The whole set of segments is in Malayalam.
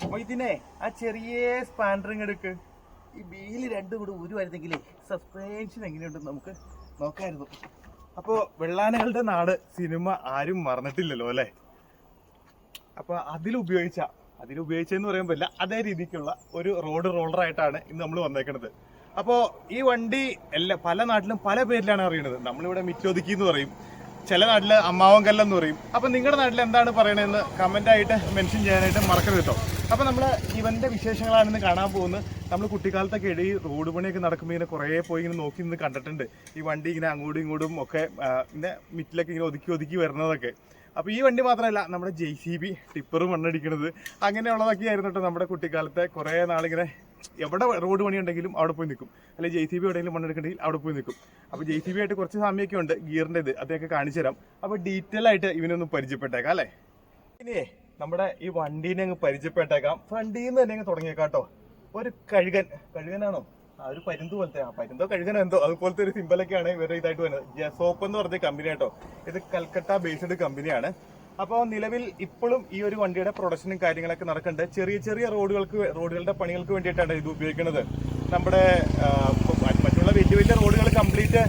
അപ്പൊ ഇതിനെ ആ ചെറിയ സ്പാൻഡറിങ് എടുക്ക്. ഈ വീല് രണ്ടും കൂടെ ഉരുവായിരുന്നെങ്കിലേ സസ്പെൻഷൻ എങ്ങനെയുണ്ടെന്ന് നമുക്ക് നോക്കായിരുന്നു. അപ്പോൾ വെള്ളാനകളുടെ നാട് സിനിമ ആരും മറന്നിട്ടില്ലല്ലോ അല്ലേ? അപ്പൊ അതിലുപയോഗിച്ചെന്ന് പറയാൻ പറ്റില്ല, അതേ രീതിക്കുള്ള ഒരു റോഡ് റോളറായിട്ടാണ് ഇന്ന് നമ്മൾ വന്നേക്കുന്നത്. അപ്പോൾ ഈ വണ്ടി പല നാട്ടിലും പല പേരിലാണ് അറിയുന്നത്. നമ്മളിവിടെ മിറ്റൊതുക്കി എന്ന് പറയും, ചില നാട്ടിൽ അമ്മാവൻ കല്ലെന്ന് പറയും. അപ്പം നിങ്ങളുടെ നാട്ടിൽ എന്താണ് പറയണതെന്ന് കമൻ്റായിട്ട് മെൻഷൻ ചെയ്യാനായിട്ട് മറക്കരുത് കേട്ടോ. അപ്പോൾ നമ്മൾ ഇവൻ്റെ വിശേഷങ്ങളാണെന്ന് കാണാൻ പോകുന്നത്. നമ്മൾ കുട്ടിക്കാലത്തൊക്കെ ഈ റോഡ് പണിയൊക്കെ നടക്കുമ്പോൾ ഇങ്ങനെ കുറേ പോയി ഇങ്ങനെ നോക്കി നിന്ന് കണ്ടിട്ടുണ്ട്. ഈ വണ്ടി ഇങ്ങനെ അങ്ങോട്ടും ഇങ്ങോട്ടും ഒക്കെ ഇങ്ങനെ മിറ്റിലൊക്കെ ഇങ്ങനെ ഒതുക്കി വരുന്നതൊക്കെ. അപ്പോൾ ഈ വണ്ടി മാത്രമല്ല, നമ്മുടെ JCB ടിപ്പറും മണ്ണടിക്കണത് അങ്ങനെയുള്ളതൊക്കെ ആയിരുന്നു കേട്ടോ നമ്മുടെ കുട്ടിക്കാലത്തെ. കുറേ നാളിങ്ങനെ എവിടെ റോഡ് പണിയുണ്ടെങ്കിലും അവിടെ പോയി നിൽക്കും, അല്ലെങ്കിൽ JCB എവിടെയെങ്കിലും മണ്ണെടുക്കണമെങ്കിൽ അവിടെ പോയി നിൽക്കും. അപ്പോൾ JCB ആയിട്ട് കുറച്ച് സാമ്യമൊക്കെ ഉണ്ട്, ഗിയറിൻ്റെ അതൊക്കെ കാണിച്ചു തരാം. അപ്പോൾ ഡീറ്റെയിൽ ആയിട്ട് ഇവനൊന്ന് പരിചയപ്പെട്ടേക്കാം അല്ലേ. ഇനിയേ നമ്മുടെ ഈ വണ്ടീനെ അങ്ങ് പരിചയപ്പെട്ടേക്കാം. ഫ്രണ്ടിൽ നിന്ന് തന്നെ അങ്ങ് തുടങ്ങിയേക്കാം കേട്ടോ. ഒരു കഴുകനാണോ, ഒരു പരുന്ത് പോലത്തെ, പരുന്തോ കഴുകനോ എന്തോ അതുപോലത്തെ ഒരു സിമ്പലൊക്കെയാണ് ഇവരുടെ ഇതായിട്ട് വരുന്നത്. ജസോപ്പ് എന്ന് പറഞ്ഞ കമ്പനി കേട്ടോ. ഇത് കൽക്കട്ട ബേസ്ഡ് കമ്പനിയാണ്. അപ്പോൾ നിലവിൽ ഇപ്പോഴും ഈ ഒരു വണ്ടിയുടെ പ്രൊഡക്ഷനും കാര്യങ്ങളൊക്കെ നടക്കുന്നുണ്ട്. ചെറിയ റോഡുകളുടെ പണികൾക്ക് വേണ്ടിയിട്ടാണ് ഇത് ഉപയോഗിക്കുന്നത്. നമ്മുടെ മറ്റുള്ള വലിയ റോഡുകൾ കംപ്ലീറ്റ്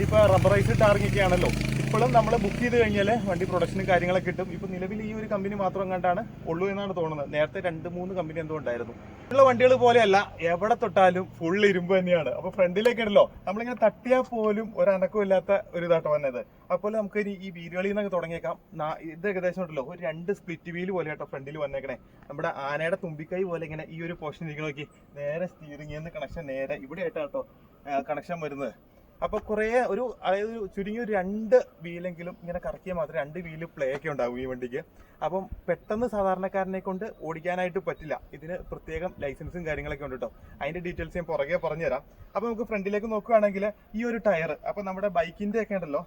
ഇപ്പൊ റബ്ബറൈസ്ഡ് ടാറിംഗ് ആണല്ലോ. ഇപ്പോഴും നമ്മൾ ബുക്ക് ചെയ്ത് കഴിഞ്ഞാൽ വണ്ടി പ്രൊഡക്ഷനും കാര്യങ്ങളൊക്കെ കിട്ടും. ഇപ്പൊ നിലവിൽ ഈ ഒരു കമ്പനി മാത്രം കണ്ടാണ് ഉള്ളൂ എന്നാണ് തോന്നുന്നത്. നേരത്തെ 2-3 കമ്പനി എന്തോ ഉണ്ടായിരുന്നു. ഉള്ള വണ്ടികൾ പോലെയല്ല, എവിടെ തൊട്ടാലും ഫുൾ ഇരുമ്പ് തന്നെയാണ്. അപ്പൊ ഫ്രണ്ടിലേക്ക് ഉണ്ടല്ലോ, നമ്മളിങ്ങനെ തട്ടിയാൽ പോലും ഒരു അനക്കം ഇല്ലാത്ത ഒരു ഇതാട്ടോ വന്നത്. അതുപോലെ നമുക്ക് ഈ വീലുകളിൽ നിന്നൊക്കെ തുടങ്ങിയേക്കാം. ഇത് ഏകദേശം ഉണ്ടല്ലോ ഒരു 2 സ്പ്ലിറ്റ് വീല് പോലെ കേട്ടോ ഫ്രണ്ടിൽ വന്നേക്കണേ. നമ്മുടെ ആനയുടെ തുമ്പിക്കൈ പോലെ ഇങ്ങനെ ഈ ഒരു പോർഷൻ ഇരിക്കണ നോക്കി. നേരെ സ്റ്റിയറിംഗിൽ നിന്ന് കണക്ഷൻ നേരെ ഇവിടെ ആയിട്ടാട്ടോ കണക്ഷൻ വരുന്നത്. അപ്പൊ അതായത് ചുരുങ്ങിയ ഒരു 2 വീലെങ്കിലും ഇങ്ങനെ കറക്കിയാൽ മാത്രമേ 2 വീല് പ്ലേ ഒക്കെ ഉണ്ടാവും ഈ വണ്ടിക്ക്. അപ്പം പെട്ടെന്ന് സാധാരണക്കാരനെ കൊണ്ട് ഓടിക്കാനായിട്ട് പറ്റില്ല. ഇതിന് പ്രത്യേകം ലൈസൻസും കാര്യങ്ങളൊക്കെ ഉണ്ട് കേട്ടോ. അതിന്റെ ഡീറ്റെയിൽസ് ഞാൻ പുറകെ പറഞ്ഞുതരാം. അപ്പൊ നമുക്ക് ഫ്രണ്ടിലേക്ക് നോക്കുകയാണെങ്കിൽ ഈ ഒരു ടയർ, അപ്പൊ നമ്മുടെ ബൈക്കിന്റെ ഒക്കെ ഉണ്ടല്ലോ,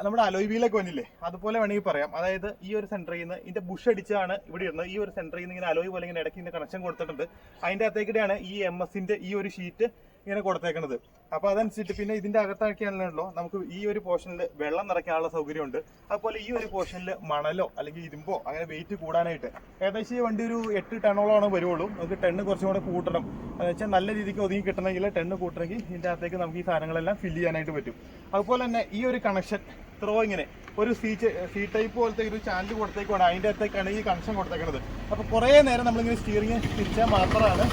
നമ്മുടെ അലോയ് വീലൊക്കെ വന്നില്ലേ, അതുപോലെ വേണമെങ്കിൽ പറയാം. അതായത് ഈ ഒരു സെന്ററിൽ നിന്ന് ഇതിന്റെ ബുഷ് അടിച്ചാണ് ഇവിടെ ഇരുന്നത്. ഈ ഒരു സെന്ററിൽ നിന്ന് ഇങ്ങനെ അലോയ് പോലെ ഇങ്ങനെ ഇടയ്ക്ക് ഇങ്ങനെ കണക്ഷൻ കൊടുത്തിട്ടുണ്ട്. അതിന്റെ അകത്തേക്കിടെയാണ് ഈ MS-ന്റെ ഈ ഒരു ഷീറ്റ് ഇങ്ങനെ കൊടുത്തേക്കുന്നത്. അപ്പൊ അതനുസരിച്ച് പിന്നെ ഇതിന്റെ അകത്താക്കിയാണല്ലോ നമുക്ക് ഈ ഒരു പോർഷനിൽ വെള്ളം നിറയ്ക്കാനുള്ള സൗകര്യമുണ്ട്. അതുപോലെ ഈ ഒരു പോർഷനിൽ മണലോ അല്ലെങ്കിൽ ഇരുമ്പോ അങ്ങനെ വെയിറ്റ് കൂടാനായിട്ട് ഏകദേശം ഈ വണ്ടി ഒരു 8 ടണ്ണോളമാണ് വരുള്ളൂ. നമുക്ക് ടണ്ണ് കുറച്ചും കൂടെ കൂട്ടണം എന്ന് വെച്ചാൽ നല്ല രീതിക്ക് ഒതുങ്ങി കിട്ടണമെങ്കിൽ ടണ്ണ് കൂട്ടണമെങ്കിൽ ഇതിന്റെ അകത്തേക്ക് നമുക്ക് ഈ സാധനങ്ങളെല്ലാം ഫില്ല് ചെയ്യാനായിട്ട് പറ്റും. അതുപോലെ തന്നെ ഈ ഒരു കണക്ഷൻ ഇങ്ങനെ ഒരു സി ടൈപ്പ് പോലത്തെ ഒരു ചാനൽ കൊടുത്തേക്കാണ്. അതിന്റെ അകത്തേക്കാണ് ഈ കണക്ഷൻ കൊടുത്തേക്കുന്നത്. അപ്പൊ കുറെ നേരം നമ്മളിങ്ങനെ സ്റ്റിയറിംഗ് തിരിച്ചാൽ മാത്രമാണ്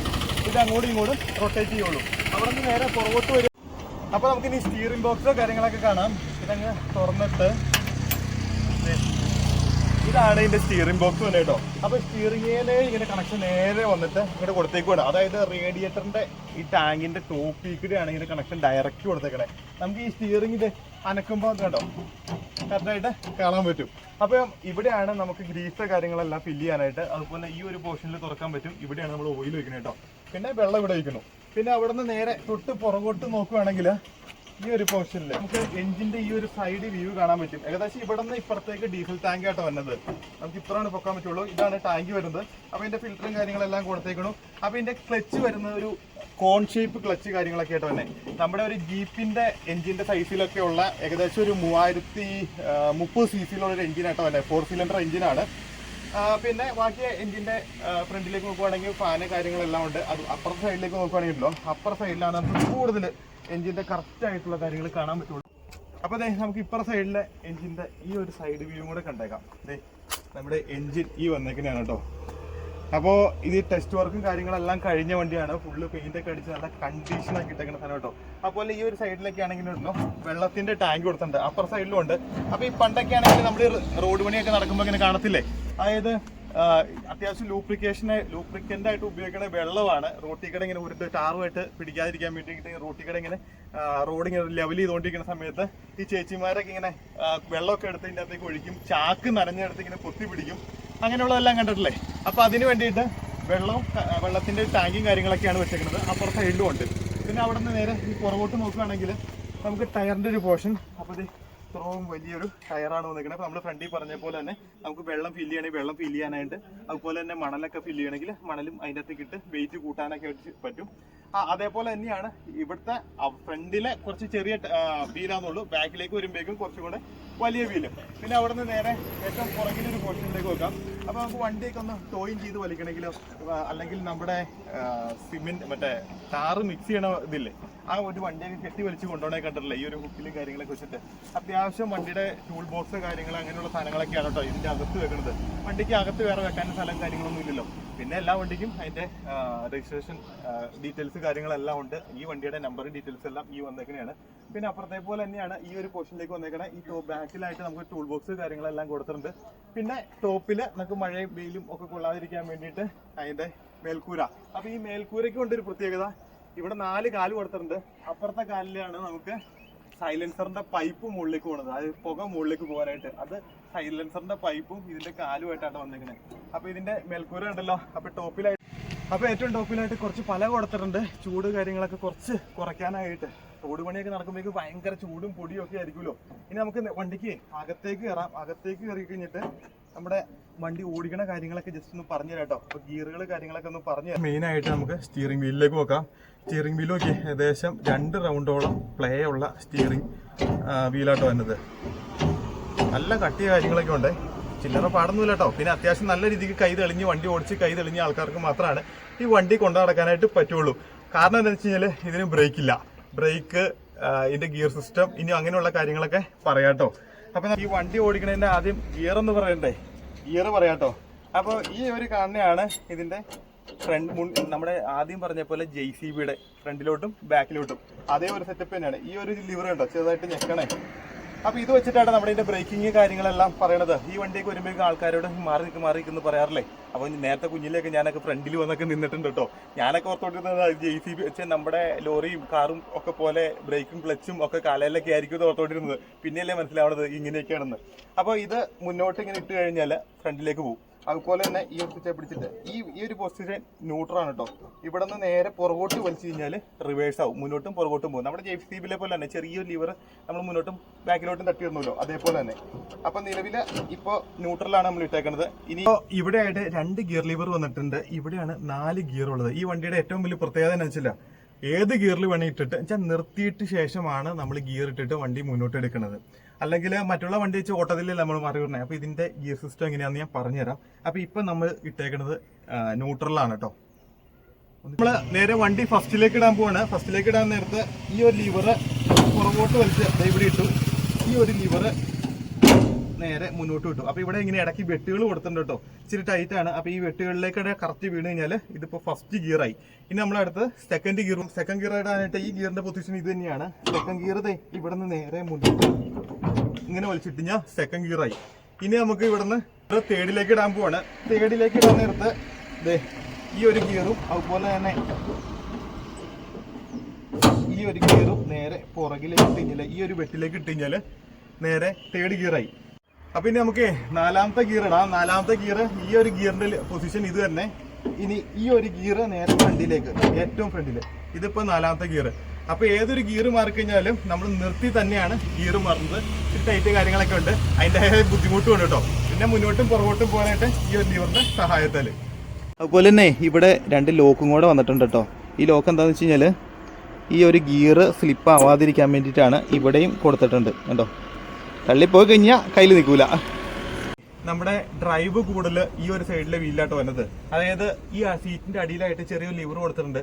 ഇത് അങ്ങോട്ടും ഇങ്ങോട്ടും റൊട്ടേറ്റ് ചെയ്യുള്ളൂ. അവിടെ നിന്ന് നേരെ പുറകോട്ട് വരും. അപ്പൊ നമുക്കിനി സ്റ്റിയറിംഗ് ബോക്സോ കാര്യങ്ങളൊക്കെ കാണാം. ഇതങ്ങ് തുറന്നിട്ട് ഇതാണ് ഇതിന്റെ സ്റ്റിയറിംഗ് ബോക്സ് തന്നെ കേട്ടോ. അപ്പൊ സ്റ്റിയറിംഗിലെ ഇങ്ങനെ കണക്ഷൻ നേരെ വന്നിട്ട് ഇങ്ങനെ കൊടുത്തേക്കുവാണ്. അതായത് റേഡിയേറ്ററിന്റെ ഈ ടാങ്കിന്റെ ടോപ്പിക്കൂടെയാണ് ഇങ്ങനെ കണക്ഷൻ ഡയറക്റ്റ് കൊടുത്തേക്കണേ. നമുക്ക് ഈ സ്റ്റിയറിംഗ് അനക്കുമ്പോൾ കേട്ടോ കറക്റ്റായിട്ട് കാണാൻ പറ്റും. അപ്പം ഇവിടെയാണ് നമുക്ക് ഗ്രീസ് കാര്യങ്ങളെല്ലാം ഫില്ല് ചെയ്യാനായിട്ട്. അതുപോലെ ഈ ഒരു പോർഷനിൽ തുറക്കാൻ പറ്റും. ഇവിടെയാണ് നമ്മൾ ഓയിൽ വെക്കുന്നത് കേട്ടോ. പിന്നെ വെള്ളം ഇവിടെ വയ്ക്കുന്നു. പിന്നെ അവിടെ നിന്ന് നേരെ തൊട്ട് പുറകോട്ട് നോക്കുകയാണെങ്കിൽ ഈ ഒരു പോർഷനിൽ നമുക്ക് എഞ്ചിന്റെ ഈ ഒരു സൈഡ് വ്യൂ കാണാൻ പറ്റും. ഏകദേശം ഇവിടെ നിന്ന് ഇപ്പുറത്തേക്ക് ഡീസൽ ടാങ്ക് ആയിട്ട് വന്നത്. നമുക്ക് ഇപ്പുറമാണ് പൊക്കാൻ പറ്റുള്ളൂ. ഇതാണ് ടാങ്ക് വരുന്നത്. അപ്പൊ ഇതിന്റെ ഫിൽറ്ററും കാര്യങ്ങളെല്ലാം കൊടുത്തേക്കണം. അപ്പൊ ഇതിന്റെ ക്ലച്ച് വരുന്നത് ഒരു കോൺ ഷേപ്പ് ക്ലച്ച് കാര്യങ്ങളൊക്കെ ആയിട്ട് തന്നെ നമ്മുടെ ഒരു ജീപ്പിന്റെ എഞ്ചിന്റെ സൈസിലൊക്കെ ഉള്ള ഏകദേശം ഒരു 3030 cc ഒരു എഞ്ചിനായിട്ട് തന്നെ 4 സിലിണ്ടർ എഞ്ചിനാണ്. പിന്നെ ബാക്കി എഞ്ചിന്റെ ഫ്രണ്ടിലേക്ക് നോക്കുവാണെങ്കിൽ ഫാന് കാര്യങ്ങളെല്ലാം ഉണ്ട്. അത് അപ്പർ സൈഡിലേക്ക് നോക്കുവാണെങ്കിലോ അപ്പർ സൈഡിലാണ് നമുക്ക് കൂടുതൽ എഞ്ചിന്റെ കറക്റ്റ് ആയിട്ടുള്ള കാര്യങ്ങൾ കാണാൻ പറ്റുള്ളൂ. അപ്പൊ അതെ നമുക്ക് ഇപ്പർ സൈഡിലെ എഞ്ചിന്റെ ഈ ഒരു സൈഡ് വ്യൂ കൂടെ കണ്ടേക്കാം. അതെ നമ്മുടെ എഞ്ചിൻ ഈ വന്നേക്കുന്നതാണ് കേട്ടോ. അപ്പോൾ ഇത് ടെസ്റ്റ് വർക്കും കാര്യങ്ങളെല്ലാം കഴിഞ്ഞ വണ്ടിയാണ്. ഫുള്ള് പെയിന്റ് ഒക്കെ അടിച്ച് നല്ല കണ്ടീഷൻ ആക്കി ഇട്ടേക്കുന്ന സാധനം കേട്ടോ. അതുപോലെ ഈ ഒരു സൈഡിലൊക്കെ ആണെങ്കിലും ഉണ്ടല്ലോ വെള്ളത്തിന്റെ ടാങ്ക് കൊടുത്തിട്ടുണ്ട്. അപ്പർ സൈഡിലും ഉണ്ട്. അപ്പൊ ഈ പണ്ടൊക്കെ ആണെങ്കിൽ നമ്മൾ റോഡ് പണിയൊക്കെ നടക്കുമ്പോൾ ഇങ്ങനെ കാണത്തില്ലേ, അതായത് അത്യാവശ്യം ലൂപ്രിക്കൻ്റ് ആയിട്ട് ഉപയോഗിക്കുന്ന വെള്ളമാണ് റോട്ടിക്കട ഇങ്ങനെ ഉരുട്ട് ടാറുമായിട്ട് പിടിക്കാതിരിക്കാൻ വേണ്ടിയിട്ട് റോട്ടിക്കട ഇങ്ങനെ റോഡിങ്ങനെ ലെവൽ ചെയ്തുകൊണ്ടിരിക്കുന്ന സമയത്ത് ഈ ചേച്ചിമാരൊക്കെ ഇങ്ങനെ വെള്ളമൊക്കെ എടുത്ത് ഇതിൻ്റെ അകത്തേക്ക് ഒഴിക്കും. ചാക്ക് നനഞ്ഞെടുത്ത് ഇങ്ങനെ പൊത്തി പിടിക്കും. അങ്ങനെയുള്ളതെല്ലാം കണ്ടിട്ടില്ലേ. അപ്പോൾ അതിന് വേണ്ടിയിട്ട് വെള്ളത്തിൻ്റെ ടാങ്കും കാര്യങ്ങളൊക്കെയാണ് വെച്ചേക്കുന്നത്. അപ്പുറം സൈഡിലും ഉണ്ട്. പിന്നെ അവിടെ നിന്ന് നേരെ ഈ പുറകോട്ട് നോക്കുകയാണെങ്കിൽ നമുക്ക് ടയറിൻ്റെ ഒരു പോർഷൻ. അപ്പോൾ ഇത് ഇത്രയും വലിയൊരു ടയറാണ് വന്നിരിക്കുന്നത്. അപ്പോൾ നമ്മൾ ഫ്രണ്ടിൽ പറഞ്ഞ പോലെ തന്നെ നമുക്ക് വെള്ളം ഫില്ല് ചെയ്യണമെങ്കിൽ വെള്ളം ഫില്ല് ചെയ്യാനായിട്ട്, അതുപോലെ തന്നെ മണലൊക്കെ ഫില്ല് ചെയ്യണമെങ്കിൽ മണലും അതിൻ്റെ അകത്തേക്ക് ഇട്ട് വെയിറ്റ് കൂട്ടാനൊക്കെ പറ്റും. അതേപോലെ തന്നെയാണ് ഇവിടുത്തെ ഫ്രണ്ടിലെ കുറച്ച് ചെറിയ വീലാന്നുള്ളൂ. ബാക്കിലേക്ക് വരുമ്പോഴേക്കും കുറച്ചും കൂടെ വലിയ വീല്. പിന്നെ അവിടെ നിന്ന് നേരെ ഏറ്റവും പുറകിലൊരു പോർഷനിലേക്ക് വെക്കാം. അപ്പോൾ നമുക്ക് വണ്ടിയൊക്കെ ഒന്ന് ടോയിൻ ചെയ്ത് വലിക്കണമെങ്കിലോ അല്ലെങ്കിൽ നമ്മുടെ സിമെന്റ് മറ്റേ ടാറ് മിക്സ് ചെയ്യണ ഇതില്ലേ, ആ ഒരു വണ്ടിയൊക്കെ കെട്ടി വലിച്ച് കൊണ്ടുപോകണേ കണ്ടിട്ടില്ല ഈ ഒരു ഹുക്കിലും കാര്യങ്ങളൊക്കെ വെച്ചിട്ട്. അത്യാവശ്യം വണ്ടിയുടെ ടൂൾ ബോക്സ് കാര്യങ്ങൾ അങ്ങനെയുള്ള സാധനങ്ങളൊക്കെയാണ് കേട്ടോ ഇതിന്റെ അകത്ത് വെക്കുന്നത്. വണ്ടിക്ക് അകത്ത് വേറെ വെക്കാനും സ്ഥലം കാര്യങ്ങളൊന്നും ഇല്ലല്ലോ. പിന്നെ എല്ലാ വണ്ടിക്കും അതിന്റെ രജിസ്ട്രേഷൻ ഡീറ്റെയിൽസ് കാര്യങ്ങളെല്ലാം ഉണ്ട്. ഈ വണ്ടിയുടെ നമ്പർ ഡീറ്റെയിൽസ് എല്ലാം ഈ വന്നേക്കണെയാണ്. പിന്നെ അപ്പുറത്തെ പോലെ തന്നെയാണ് ഈ ഒരു പോർഷനിലേക്ക് വന്നേക്കണേ. ഈ ബാക്കിലായിട്ട് നമുക്ക് ടൂൾ ബോക്സ് കാര്യങ്ങളെല്ലാം കൊടുത്തിട്ടുണ്ട്. പിന്നെ ടോപ്പിൽ നമുക്ക് മഴയും വെയിലും ഒക്കെ കൊള്ളാതിരിക്കാൻ വേണ്ടിയിട്ട് അതിന്റെ മേൽക്കൂര. അപ്പൊ ഈ മേൽക്കൂരയ്ക്ക് കൊണ്ടൊരു പ്രത്യേകത, ഇവിടെ 4 കാല് കൊടുത്തിട്ടുണ്ട്. അപ്പുറത്തെ കാലിലാണ് നമുക്ക് സൈലൻസറിന്റെ പൈപ്പ് മുകളിലേക്ക് പോകുന്നത്, അത് പുക മുകളിലേക്ക് പോകാനായിട്ട്. അത് സൈലൻസറിന്റെ പൈപ്പും ഇതിന്റെ കാലുമായിട്ടാണ് വന്നിരിക്കുന്നത്. അപ്പൊ ഇതിന്റെ മേൽക്കൂര ഉണ്ടല്ലോ, അപ്പൊ ഏറ്റവും ടോപ്പിലായിട്ട് കുറച്ച് പല കൊടുത്തിട്ടുണ്ട്. ചൂട് കാര്യങ്ങളൊക്കെ കുറച്ച് കുറയ്ക്കാനായിട്ട്. റോഡ് പണിയൊക്കെ നടക്കുമ്പോഴേക്ക് ഭയങ്കര ചൂടും പൊടിയും ഒക്കെ ആയിരിക്കുമല്ലോ. ഇനി നമുക്ക് വണ്ടിക്ക് അകത്തേക്ക് കയറാം. അകത്തേക്ക് കയറി കഴിഞ്ഞിട്ട് നമ്മുടെ വണ്ടി ഓടിക്കണ കാര്യങ്ങളൊക്കെ ജസ്റ്റ് ഒന്ന് പറഞ്ഞു തരാം കേട്ടോ. അപ്പൊ ഗിയറുകൾ കാര്യങ്ങളൊക്കെ ഒന്ന് പറഞ്ഞു തരാം. മെയിൻ ആയിട്ട് നമുക്ക് സ്റ്റിയറിംഗ് വീലിലേക്ക് നോക്കാം. സ്റ്റിയറിംഗ് വീൽ നോക്കി ഏകദേശം 2 റൗണ്ടോളം പ്ലേ ഉള്ള സ്റ്റിയറിംഗ് വീലാട്ടോ വന്നത്. നല്ല കട്ടിയ കാര്യങ്ങളൊക്കെ ഉണ്ട്, ചില്ലറ പാടൊന്നുമില്ല കേട്ടോ. പിന്നെ അത്യാവശ്യം നല്ല രീതിക്ക് കൈ തെളിഞ്ഞ് വണ്ടി ഓടിച്ച് കൈ തെളിഞ്ഞ ആൾക്കാർക്ക് മാത്രമാണ് ഈ വണ്ടി കൊണ്ടു നടക്കാനായിട്ട് പറ്റുള്ളൂ. കാരണം എന്താണെന്ന് വെച്ച് കഴിഞ്ഞാൽ ഇതിന് ബ്രേക്കില്ല. ബ്രേക്ക്, ഇതിന്റെ ഗിയർ സിസ്റ്റം, ഇനി അങ്ങനെയുള്ള കാര്യങ്ങളൊക്കെ പറയാട്ടോ. അപ്പൊ ഈ വണ്ടി ഓടിക്കണതിന്റെ ആദ്യം ഗിയർ എന്ന് പറയണ്ടേ, ഗിയർ പറയാട്ടോ. അപ്പോൾ ഈ ഒരു കാണുന്നതാണ് ഇതിന്റെ ഫ്രണ്ട്. നമ്മുടെ ആദ്യം പറഞ്ഞ പോലെ JCBയുടെ ഫ്രണ്ടിലോട്ടും ബാക്കിലോട്ടും അതേ ഒരു സെറ്റപ്പ് തന്നെയാണ്. ഈ ഒരു ലിവർ ഉണ്ടോ ചെറുതായിട്ട് ഞെക്കണേ. അപ്പൊ ഇത് വെച്ചിട്ടാണ് നമ്മുടെ ഇതിന്റെ ബ്രേക്കിങ് കാര്യങ്ങളെല്ലാം പറയണത്. ഈ വണ്ടിയൊക്കെ വരുമ്പോഴേക്കും ആൾക്കാരോട് മാറി നിൽക്കുന്നു പറയാറില്ലേ. അപ്പൊ നേരത്തെ കുഞ്ഞിലേക്ക് ഞാനൊക്കെ ഫ്രണ്ടിൽ വന്നൊക്കെ നിന്നിട്ടുണ്ട് കേട്ടോ. ഞാനൊക്കെ ഓർത്തോണ്ടിരുന്നത് JCB വെച്ചാൽ നമ്മുടെ ലോറിയും കാറും ഒക്കെ പോലെ ബ്രേക്കും ക്ലച്ചും ഒക്കെ കാലയിലൊക്കെ ആയിരിക്കും ഓർത്തോണ്ടിരുന്നത്. പിന്നെയല്ലേ മനസ്സിലാവണത് ഇങ്ങനെയൊക്കെയാണെന്ന്. അപ്പൊ ഇത് മുന്നോട്ട് ഇങ്ങനെ ഇട്ട് കഴിഞ്ഞാൽ ഫ്രണ്ടിലേക്ക് പോകും. അതുപോലെ തന്നെ ഈ ഒരു സ്വിച്ച് പിടിച്ചിട്ട് ഈ ഒരു പൊസിഷൻ ന്യൂട്രലാണ് കേട്ടോ. ഇവിടെ നിന്ന് നേരെ പുറകോട്ട് വലിച്ചു കഴിഞ്ഞാൽ റിവേഴ്സ് ആവും, മുന്നോട്ടും പുറകോട്ടും പോകും. നമ്മുടെ JCBയിലെ പോലെ തന്നെ ചെറിയൊരു ലിവർ നമ്മൾ മുന്നോട്ടും ബാക്കിലോട്ടും തട്ടിയിരുന്നല്ലോ, അതേപോലെ തന്നെ. അപ്പൊ നിലവില് ഇപ്പൊ ന്യൂട്രലാണ് നമ്മൾ ഇട്ടേക്കുന്നത്. ഇനി ഇവിടെ ആയിട്ട് 2 ഗിയർ ലിവർ വന്നിട്ടുണ്ട്. ഇവിടെയാണ് 4 ഗിയർ ഉള്ളത്. ഈ വണ്ടിയുടെ ഏറ്റവും വലിയ പ്രത്യേകത എന്ന് വെച്ചാൽ ഏത് ഗിയറിൽ വേണേ ഇട്ടിട്ട് വെച്ചാൽ നിർത്തിയിട്ട് ശേഷമാണ് നമ്മൾ ഗിയർ ഇട്ടിട്ട് വണ്ടി മുന്നോട്ട് എടുക്കുന്നത്. അല്ലെങ്കിൽ മറ്റുള്ള വണ്ടി വെച്ച് ഓട്ടത്തിലല്ലേ നമ്മൾ മാറി വിടണേ. അപ്പൊ ഇതിന്റെ ഗിയർ സിസ്റ്റം എങ്ങനെയാണെന്ന് ഞാൻ പറഞ്ഞുതരാം. അപ്പൊ ഇപ്പൊ നമ്മൾ ഇട്ടേക്കുന്നത് ന്യൂട്രലാണ് കേട്ടോ. നമ്മള് നേരെ വണ്ടി ഫസ്റ്റിലേക്ക് ഇടാൻ പോവാണ്. ഫസ്റ്റിലേക്ക് ഇടാൻ നേരത്ത് ഈ ഒരു ലിവറ് പുറകോട്ട് വലിച്ച് ഇവിടെ ഇട്ടു. ഈ ഒരു ലിവറ് നേരെ മുന്നോട്ട് വിട്ടു. അപ്പൊ ഇവിടെ ഇങ്ങനെ ഇടയ്ക്ക് വെട്ടുകൾ കൊടുത്തിട്ടുണ്ട് കേട്ടോ. ഇച്ചിരി ടൈറ്റ് ആണ്. അപ്പൊ ഈ വെട്ടുകളിലേക്ക് കറക്റ്റ് വീണ് കഴിഞ്ഞാൽ ഇതിപ്പോ ഫസ്റ്റ് ഗിയർ ആയി. ഇനി നമ്മളടുത്ത് സെക്കൻഡ് ഗിയർ ഇടാനായിട്ട് ഈ ഗിയറിന്റെ പൊസിഷൻ ഇത് തന്നെയാണ്. സെക്കൻഡ് ഗിയർ ഇവിടെ നിന്ന് നേരെ മുന്നോട്ട് ഇങ്ങനെ വലിച്ചിട്ട് കഴിഞ്ഞാൽ സെക്കൻഡ് ഗിയർ ആയി. ഇനി നമുക്ക് ഇവിടുന്ന് തേർഡിലേക്ക് ഇടാൻ പോവാണ്. തേർഡിലേക്ക് ഇടാൻ നേരത്ത് ഈ ഒരു ഗിയറും അതുപോലെ തന്നെ ഈ ഒരു ഗിയറും നേരെ പുറകിലേക്ക് ഇട്ട് കഴിഞ്ഞാൽ ഈ ഒരു വെട്ടിലേക്ക് ഇട്ട് കഴിഞ്ഞാൽ നേരെ തേർഡ് ഗിയർ ആയി. അപ്പൊ ഇനി നമുക്ക് 4ാമത്തെ ഗിയർ ഇടാം. 4ാമത്തെ ഗിയർ ഈ ഒരു ഗിയറിന്റെ പൊസിഷൻ ഇത് തന്നെ. ഇനി ഈ ഒരു ഗിയർ നേരെ ഫ്രണ്ടിലേക്ക്, ഏറ്റവും ഫ്രണ്ടില്. ഇതിപ്പോ 4ാമത്തെ ഗിയർ. അപ്പൊ ഏതൊരു ഗിയർ മാറിക്കഴിഞ്ഞാലും നമ്മൾ നിർത്തി തന്നെയാണ് ഗിയർ മാറുന്നത്. ഇത്തിരി ടൈറ്റ് കാര്യങ്ങളൊക്കെ ഉണ്ട്, അതിന്റെ ബുദ്ധിമുട്ടും ഉണ്ട് കേട്ടോ. പിന്നെ മുന്നോട്ടും പുറകോട്ടും പോകാനായിട്ട് ഈ ഒരു ലിവറിന്റെ സഹായത്താല്. അതുപോലെ തന്നെ ഇവിടെ 2 ലോക്കും കൂടെ വന്നിട്ടുണ്ട് കേട്ടോ. ഈ ലോക്ക് എന്താണെന്ന് വെച്ച് കഴിഞ്ഞാൽ ഈ ഒരു ഗിയർ സ്ലിപ്പ് ആവാതിരിക്കാൻ വേണ്ടിയിട്ടാണ് ഇവിടെയും കൊടുത്തിട്ടുണ്ട് കേട്ടോ. തള്ളിപ്പോയി കഴിഞ്ഞാൽ കയ്യിൽ നിൽക്കൂല. നമ്മുടെ ഡ്രൈവ് കൂടുതൽ ഈ ഒരു സൈഡിലെ വീലാട്ടോ വരുന്നത്. അതായത് ഈ സീറ്റിന്റെ അടിയിലായിട്ട് ചെറിയൊരു ലിവർ കൊടുത്തിട്ടുണ്ട്.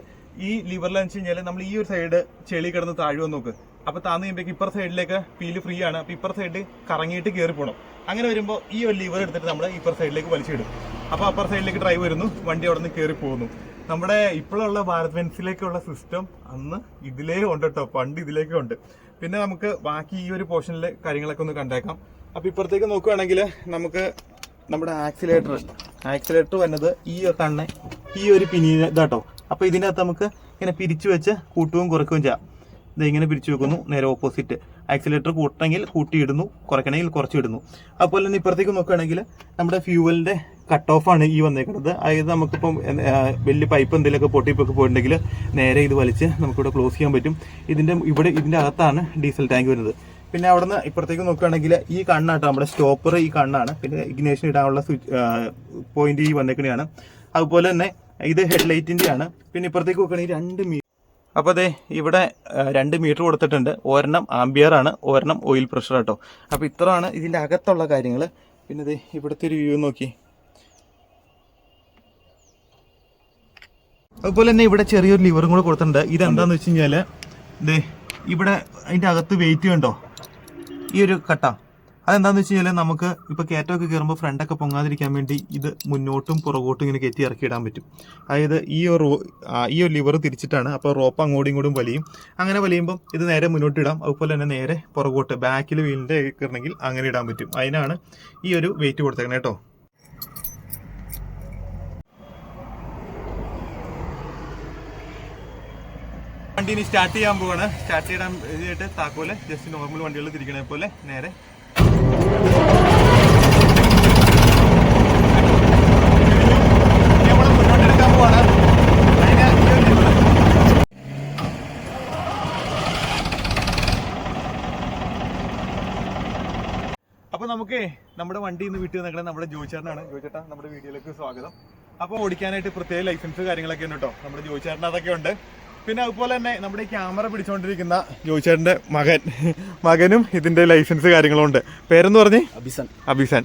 ഈ ലിവറിൽ വെച്ച് കഴിഞ്ഞാൽ നമ്മൾ ഈ ഒരു സൈഡ് ചെളി കിടന്ന് താഴുവന്ന് നോക്ക്. അപ്പൊ താന്ന് കഴിയുമ്പോൾ ഇപ്പർ സൈഡിലേക്ക് ഫീല് ഫ്രീ ആണ്. അപ്പൊ ഇപ്പർ സൈഡ് കറങ്ങിയിട്ട് കയറി പോകണം. അങ്ങനെ വരുമ്പോൾ ഈ ഒരു ലിവർ എടുത്തിട്ട് നമ്മൾ ഇപ്പർ സൈഡിലേക്ക് വലിച്ചിടും. അപ്പൊ അപ്പർ സൈഡിലേക്ക് ഡ്രൈവ് വരുന്നു, വണ്ടി അവിടെ നിന്ന് കയറി പോകുന്നു. നമ്മുടെ ഇപ്പോഴുള്ള ഭാരത് ബെൻസിലേക്കുള്ള സിസ്റ്റം അന്ന് ഇതിലേ ഉണ്ട് കേട്ടോ, പണ്ട് ഇതിലേക്ക് ഉണ്ട്. പിന്നെ നമുക്ക് ബാക്കി ഈ ഒരു പോർഷനിലെ കാര്യങ്ങളൊക്കെ ഒന്ന് കണ്ടേക്കാം. അപ്പൊ ഇപ്പുറത്തേക്ക് നോക്കുകയാണെങ്കിൽ നമുക്ക് നമ്മുടെ ആക്സിലേറ്റർ വന്നത് ഈ തന്നെ ഈ ഒരു പിനിയ ഇതാട്ടോ. അപ്പൊ ഇതിനകത്ത് നമുക്ക് ഇങ്ങനെ പിരിച്ചു വെച്ച് കൂട്ടുകയും കുറയ്ക്കുകയും ചെയ്യാം. ഇത് ഇങ്ങനെ പിരിച്ചു വെക്കുന്നു, നേരെ ഓപ്പോസിറ്റ്. ആക്സിലേറ്റർ കൂട്ടണമെങ്കിൽ കൂട്ടിയിടുന്നു, കുറയ്ക്കണമെങ്കിൽ കുറച്ചിടുന്നു. അതുപോലെ തന്നെ ഇപ്പുറത്തേക്ക് നോക്കുകയാണെങ്കിൽ നമ്മുടെ ഫ്യൂവലിന്റെ കട്ട് ഓഫ് ആണ് ഈ വന്നേക്കുന്നത്. അതായത് നമുക്കിപ്പം വലിയ പൈപ്പ് എന്തെങ്കിലുമൊക്കെ പൊട്ടിപ്പൊക്കെ പോയിട്ടുണ്ടെങ്കിൽ നേരെ ഇത് വലിച്ച് നമുക്കിവിടെ ക്ലോസ് ചെയ്യാൻ പറ്റും. ഇതിന്റെ അകത്താണ് ഡീസൽ ടാങ്ക് വരുന്നത്. പിന്നെ അവിടെ നിന്ന് ഇപ്പുറത്തേക്ക് നോക്കുകയാണെങ്കിൽ ഈ കണ്ണാട്ടോ നമ്മുടെ സ്റ്റോപ്പർ, ഈ കണ്ണാണ്. പിന്നെ ഇഗ്നേഷൻ ഇടാനുള്ള പോയിന്റ് ഈ വന്നേക്കണെയാണ്. അതുപോലെ തന്നെ ഇത് ഹെഡ്ലൈറ്റിന്റെ ആണ്. പിന്നെ ഇപ്പുറത്തേക്ക് നോക്കുകയാണെങ്കിൽ 2 അപ്പോൾ അതെ ഇവിടെ 2 മീറ്റർ കൊടുത്തിട്ടുണ്ട്. ഒരെണ്ണം ആംബിയർ ആണ്, ഒരെണ്ണം ഓയിൽ പ്രഷർ കേട്ടോ. അപ്പോൾ ഇത്രയാണ് ഇതിൻ്റെ അകത്തുള്ള കാര്യങ്ങൾ. പിന്നെ അതെ ഇവിടുത്തെ ഒരു വ്യൂ നോക്കി. അതുപോലെ തന്നെ ഇവിടെ ചെറിയൊരു ലിവറും കൂടെ കൊടുത്തിട്ടുണ്ട്. ഇതെന്താന്ന് വെച്ച് കഴിഞ്ഞാൽ ദേ ഇവിടെ അതിൻ്റെ അകത്ത് വെയിറ്റ് കണ്ടോ, ഈ ഒരു കട്ട. അതെന്താണെന്ന് വെച്ച് കഴിഞ്ഞാൽ നമുക്ക് ഇപ്പോൾ കയറ്റമൊക്കെ കയറുമ്പോൾ ഫ്രണ്ടൊക്കെ പൊങ്ങാതിരിക്കാൻ വേണ്ടി ഇത് മുന്നോട്ടും പുറകോട്ടും ഇങ്ങനെ കയറ്റി ഇറക്കിയിടാൻ പറ്റും. അതായത് ഈ ഒരു ലിവർ തിരിച്ചിട്ടാണ്. അപ്പോൾ റോപ്പ് അങ്ങോട്ടും ഇങ്ങോട്ടും വലിയും. അങ്ങനെ വലിയുമ്പം ഇത് നേരെ മുന്നോട്ട് ഇടാം. അതുപോലെ തന്നെ നേരെ പുറകോട്ട് ബാക്കിൽ വീലിൻ്റെ കയറണമെങ്കിൽ അങ്ങനെ ഇടാൻ പറ്റും. അതിനാണ് ഈ ഒരു വെയിറ്റ് കൊടുത്തേക്കണേ കേട്ടോ. വണ്ടി ഇനി സ്റ്റാർട്ട് ചെയ്യാൻ പോവാണ്. സ്റ്റാർട്ട് ചെയ്യാൻ ഇതിട്ട് താക്കോല് ജസ്റ്റ് നോർമൽ വണ്ടികൾ തിരിക്കണേ പോലെ നേരെ നമ്മൾ മുന്നോട്ടെടുക്കാൻ പോവാണ്. അപ്പോൾ നമുക്ക് നമ്മുടെ വണ്ടി ഇന്ന് വിട്ടു നിൽക്കുന്നത് നമ്മുടെ ജോയിച്ചേട്ടനാണ്. ജോയിച്ചേട്ടാ നമ്മുടെ വീഡിയോയിലേക്ക് സ്വാഗതം. അപ്പോൾ ഓടിക്കാനായിട്ട് പ്രത്യേക ലൈസൻസ് കാര്യങ്ങളൊക്കെ ഉണ്ട് കേട്ടോ. നമ്മുടെ ജോയിച്ചേട്ടൻ അതൊക്കെ ഉണ്ട്. പിന്നെ അതുപോലെ തന്നെ നമ്മുടെ ഈ ക്യാമറ പിടിച്ചുകൊണ്ടിരിക്കുന്ന ജോയിച്ചേട്ടൻ്റെ മകനും ഇതിൻ്റെ ലൈസൻസ് കാര്യങ്ങളുണ്ട്. പേരെന്ന് പറഞ്ഞേ? അഭിസൻ.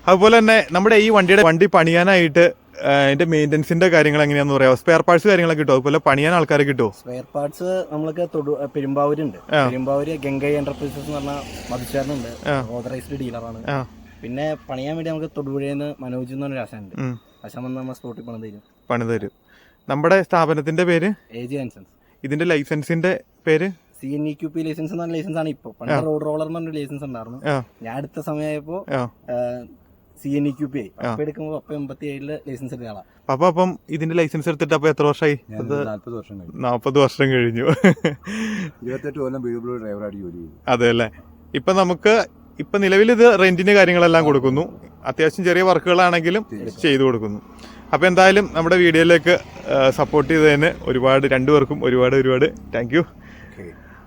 അതുപോലെ തന്നെ നമ്മുടെ ഈ വണ്ടി പണിയാനായിട്ട് അതിന്റെ മെയിൻ്റെനൻസിന്റെ കാര്യങ്ങൾ എങ്ങനെയാന്ന് പറയാം? സ്പെയർ പാർട്സ് കാര്യങ്ങളൊക്കെ കിട്ടും? അതുപോലെ പണിയാൻ ആൾക്കാരെ കിട്ടുമോ? സ്പെയർ പാർട്സ് നമ്മൾക്ക് പെരുമ്പാവൂരുണ്ട്. പെരുമ്പാവൂര് ഗംഗൈ എന്റർപ്രൈസസ് എന്ന് പറഞ്ഞ മധുചേട്ടനുണ്ട്, ഓതറൈസ്ഡ് ഡീലറാണ്. പിന്നെ പണിയാൻ വേണ്ടി നമുക്ക് തൊടുപുഴയിൽ മനോജ് എന്ന് പറഞ്ഞ ആശാനുണ്ട്. ആശാൻ വന്ന് നമ്മൾ സ്പോട്ടിൽ പണിത് തരും. നമ്മുടെ സ്ഥാപനത്തിന്റെ പേര് AG ലൈസൻസ്. ഇതിന്റെ ലൈസൻസിന്റെ പേര് CNEQP ലൈസൻസ് എന്ന് പറഞ്ഞ ലൈസൻസ് ആണ്. ഇപ്പൊ പണ്ട് റോഡ് റോളർ എന്ന് പറഞ്ഞ ലൈസൻസ് ഉണ്ടായിരുന്നു. ഞാൻ അടുത്ത സമയമായപ്പോ CNEQP ആയി. അപ്പൊ എടുക്കുമ്പോ 87 ലൈസൻസ് എടുത്ത ആളാ. അപ്പം ഇതിന്റെ ലൈസൻസ് എടുത്തിട്ട് അപ്പൊ എത്ര വർഷമായി? 40 വർഷം കഴിഞ്ഞു. 28 കൊല്ലം BMW ഡ്രൈവറായിട്ട് ജോലി ചെയ്തു. അതെ അല്ലേ. ഇപ്പൊ നിലവിൽ ഇത് റെന്റിന് കാര്യങ്ങളെല്ലാം കൊടുക്കുന്നു. അത്യാവശ്യം ചെറിയ വർക്കുകളാണെങ്കിലും ചെയ്തു കൊടുക്കുന്നു. അപ്പോൾ എന്തായാലും നമ്മുടെ വീഡിയോയിലേക്ക് സപ്പോർട്ട് ചെയ്തതിന് രണ്ടുപേർക്കും ഒരുപാട് താങ്ക് യു.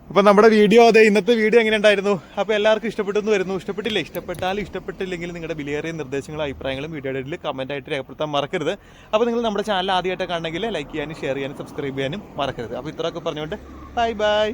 അപ്പോൾ നമ്മുടെ വീഡിയോ ഇന്നത്തെ വീഡിയോ എങ്ങനെ ഉണ്ടായിരുന്നു? അപ്പോൾ എല്ലാവർക്കും ഇഷ്ടപ്പെട്ടെന്ന് വരുന്നു. ഇഷ്ടപ്പെട്ടില്ലെങ്കിൽ നിങ്ങളുടെ വിലയേറിയ നിർദ്ദേശങ്ങളും അഭിപ്രായങ്ങളും വീഡിയോയിൽ കമൻ്റ് ആയിട്ട് രേഖപ്പെടുത്താൻ മറക്കരുത്. അപ്പോൾ നിങ്ങൾ നമ്മുടെ ചാനൽ ആദ്യമായിട്ട് കാണണമെങ്കിൽ ലൈക്ക് ചെയ്യാനും ഷെയർ ചെയ്യാനും സബ്സ്ക്രൈബ് ചെയ്യാനും മറക്കരുത്. അപ്പോൾ ഇത്രയൊക്കെ പറഞ്ഞുകൊണ്ട് ബൈ.